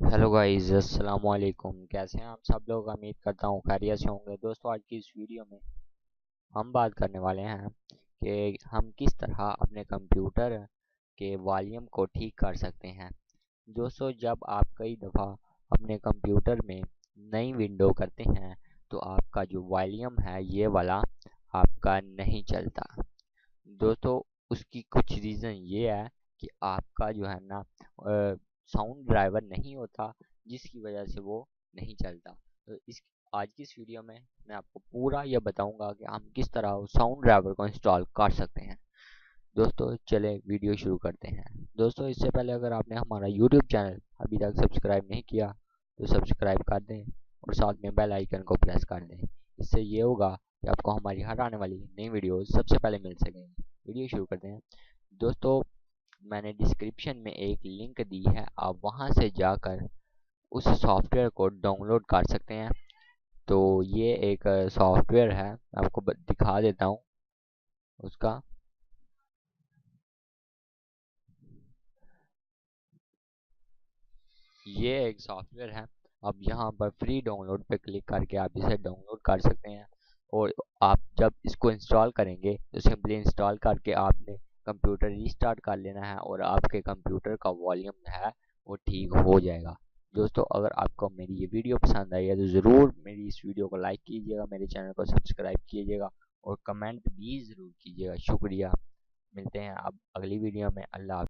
Hello guys, अस्सलाम वालेकुम। कैसे हैं आप सब लोग? उम्मीद करता हूँ खैरियत से होंगे। दोस्तों, आज की इस वीडियो में हम बात करने वाले हैं कि हम किस तरह अपने कंप्यूटर के वॉल्यूम को ठीक कर सकते हैं। दोस्तों, जब आप कई दफ़ा अपने कंप्यूटर में नई विंडो करते हैं तो आपका जो वॉल्यूम है ये वाला आपका नहीं चलता। दोस्तों, उसकी कुछ रीज़न ये है कि आपका जो है ना साउंड ड्राइवर नहीं होता, जिसकी वजह से वो नहीं चलता। तो इस आज की इस वीडियो में मैं आपको पूरा ये बताऊंगा कि हम किस तरह साउंड ड्राइवर को इंस्टॉल कर सकते हैं। दोस्तों, चले वीडियो शुरू करते हैं। दोस्तों, इससे पहले अगर आपने हमारा यूट्यूब चैनल अभी तक सब्सक्राइब नहीं किया तो सब्सक्राइब कर दें और साथ में बेल आइकन को प्रेस कर दें। इससे ये होगा कि आपको हमारी हर आने वाली नई वीडियो सबसे पहले मिल सकेंगी। वीडियो शुरू करते हैं। दोस्तों, मैंने डिस्क्रिप्शन में एक लिंक दी है, आप वहां से जाकर उस सॉफ्टवेयर को डाउनलोड कर सकते हैं। तो ये एक सॉफ्टवेयर है, मैं आपको दिखा देता हूँ उसका। ये एक सॉफ्टवेयर है। अब यहाँ पर फ्री डाउनलोड पे क्लिक करके आप इसे डाउनलोड कर सकते हैं। और आप जब इसको इंस्टॉल करेंगे तो सिंपली इंस्टॉल करके आपने कंप्यूटर रीस्टार्ट कर लेना है और आपके कंप्यूटर का वॉल्यूम है वो ठीक हो जाएगा। दोस्तों, अगर आपको मेरी ये वीडियो पसंद आई है तो ज़रूर मेरी इस वीडियो को लाइक कीजिएगा, मेरे चैनल को सब्सक्राइब कीजिएगा और कमेंट भी ज़रूर कीजिएगा। शुक्रिया। मिलते हैं अब अगली वीडियो में। अल्लाह हाफ़िज़।